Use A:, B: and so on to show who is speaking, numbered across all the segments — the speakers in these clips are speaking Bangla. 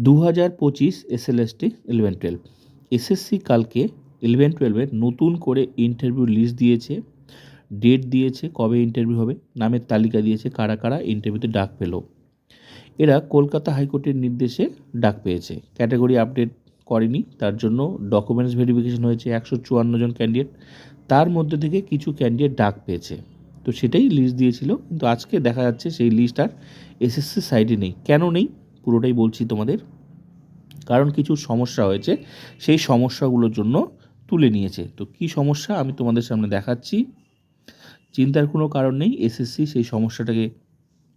A: 2025 SLST 11-12 এসএসসি কালকে 11-12-এর নতুন করে ইন্টারভিউ লিস্ট দিয়েছে, ডেট দিয়েছে, কবে ইন্টারভিউ হবে, নামের তালিকা দিয়েছে, কারা কারা ইন্টারভিউতে ডাক পেল। এরা কলকাতা হাইকোর্টের নির্দেশে ডাক পেয়েছে। ক্যাটাগরি আপডেট করেনি, তার জন্য ডকুমেন্টস ভেরিফিকেশন হয়েছে 154 জন ক্যান্ডিডেট, তার মধ্যে থেকে কিছু ক্যান্ডিডেট ডাক পেয়েছে। তো সেটাই লিস্ট দিয়েছিল, কিন্তু আজকে দেখা যাচ্ছে সেই লিস্ট আর এসএসসি সাইডে নেই। কেন নেই পুরোটাই বলছি তোমাদের। কারণ কিছু সমস্যা হয়েছে, সেই সমস্যাগুলোর জন্য তুলে নিয়েছে। তো কি সমস্যা আমি তোমাদের সামনে দেখাচ্ছি, চিন্তার কোনো কারণ নেই, এসএসসি সেই সমস্যাটাকে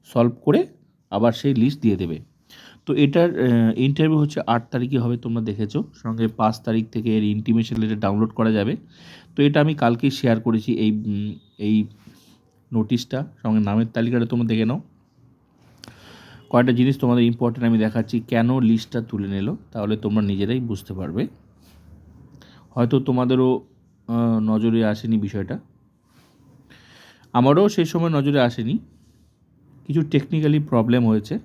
A: সলভ করে আবার সেই লিস্ট দিয়ে দেবে। তো এটার ইন্টারভিউ হচ্ছে 8 তারিখে হবে, তোমরা দেখেছো, সঙ্গে 5 তারিখ থেকে এর ইন্টিমেশন লেটার ডাউনলোড করা যাবে। তো এটা আমি কালকেই শেয়ার করেছি, এই নোটিশটা, সঙ্গে নামের তালিকাটা তোমরা দেখে নাও। কয়েকটা জিনিস তোমাদের ইম্পর্টেন্ট আমি দেখাচ্ছি, কেন লিস্টটা তুলে নিল, তাহলে তোমরা নিজেরাই বুঝতে পারবে। হয়তো তোমাদেরও নজরে আসেনি বিষয়টা, আমারও সেই সময় নজরে আসেনি, কিছু টেকনিক্যালি প্রবলেম হয়েছে,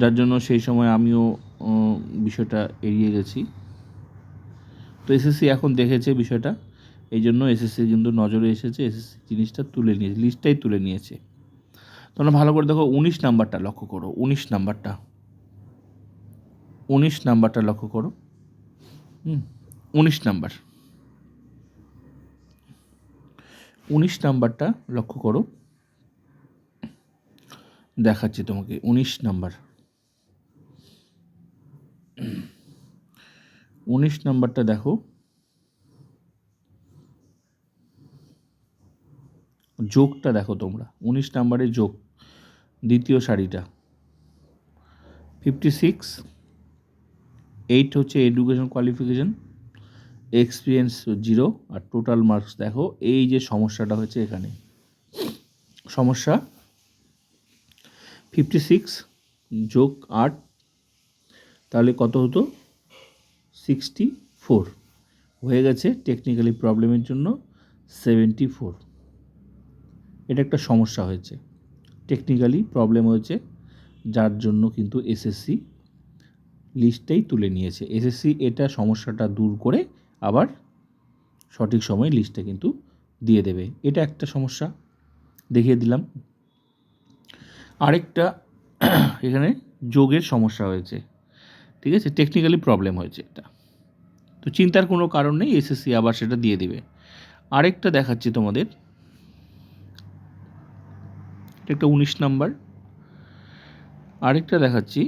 A: যার জন্য সেই সময় আমিও বিষয়টা এড়িয়ে গেছি। তো এসএসসি এখন দেখেছে বিষয়টা, এই জন্য এসএসসি কিন্তু নজরে এসেছে, এসএসসি জিনিসটা তুলে নিয়েছে, লিস্টটাই তুলে নিয়েছে। তোমরা ভালো করে দেখো, 19 নাম্বারটা লক্ষ্য করো, 19 নাম্বারটা লক্ষ্য করো। 19 নাম্বারটা লক্ষ্য করো, দেখাচ্ছি তোমাকে। 19 নাম্বারটা দেখো, যোগটা দেখো তোমরা, 19 নাম্বারের যোগ, দ্বিতীয় সারিটা 56, 8 হচ্ছে এডুকেশন কোয়ালিফিকেশন, এক্সপিরিয়েন্স 0, আর টোটাল মার্কস দেখো। এই যে সমস্যাটা হয়েছে এখানে, সমস্যা 56 যোগ 8, তাহলে কত হতো, 64 হয়ে গেছে। টেকনিক্যালি প্রবলেমের জন্য 74, এটা একটা সমস্যা হয়েছে, টেকনিক্যালি প্রবলেম হয়েছে, যার জন্য কিন্তু এসএসসি লিস্টটাই তুলে নিয়েছে। এসএসসি এটা সমস্যাটা দূর করে আবার সঠিক সময়ে লিস্টটা কিন্তু দিয়ে দেবে, এটা একটা সমস্যা দেখিয়ে দিলাম। আরেকটা এখানে যোগের সমস্যা হয়েছে, ঠিক আছে, টেকনিক্যালি প্রবলেম হয়েছে এটা, তো চিন্তার কোনো কারণ নেই, এসএসসি আবার সেটা দিয়ে দেবে। আরেকটা দেখাচ্ছি তোমাদের, একটা 19 নাম্বার, আরেকটা দেখাচ্ছি,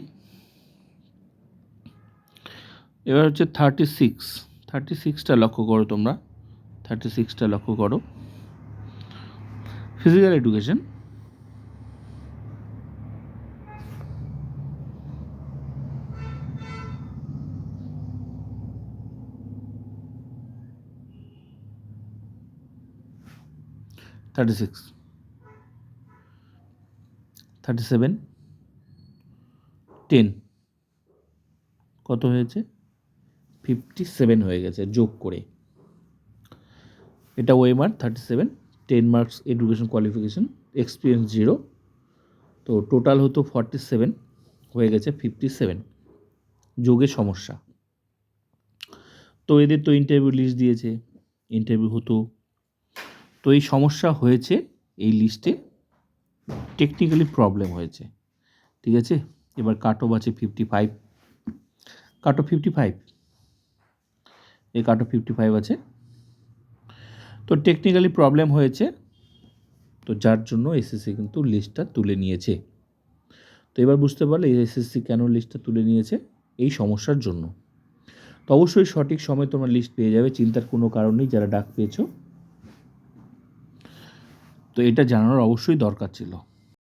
A: এবার হচ্ছে 36টা লক্ষ্য করো তোমরা, 36টা লক্ষ্য করো, ফিজিক্যাল এডুকেশন, (36) 37, 10 কত হয়েছে, 57 হয়ে গেছে যোগ করে। এটা OMR 37, 10 marks education qualification, experience 0, তো টোটাল হতো 47, হয়ে গেছে 57, যোগের সমস্যা। তো এদের তো ইন্টারভিউ লিস্ট দিয়েছে, ইন্টারভিউ হতো, তো এই সমস্যা হয়েছে, এই লিস্টে টেকনিক্যালি প্রবলেম হয়েছে, ঠিক আছে। এবার কাট অফ আছে 55, কাট অফ 55, এই কাট অফ 55 আছে, তো টেকনিক্যালি প্রবলেম হয়েছে, তো যার জন্য এসএসসি কিন্তু লিস্টটা তুলে নিয়েছে। তো এবার বুঝতে পারলে এসএসসি কেন লিস্টটা তুলে নিয়েছে, এই সমস্যার জন্য। তো অবশ্যই সঠিক সময় তোমরা লিস্ট পেয়ে যাবে, চিন্তার কোনো কারণ নেই যারা ডাক পেয়েছো, তো এটা জানানোর অবশ্যই দরকার ছিল।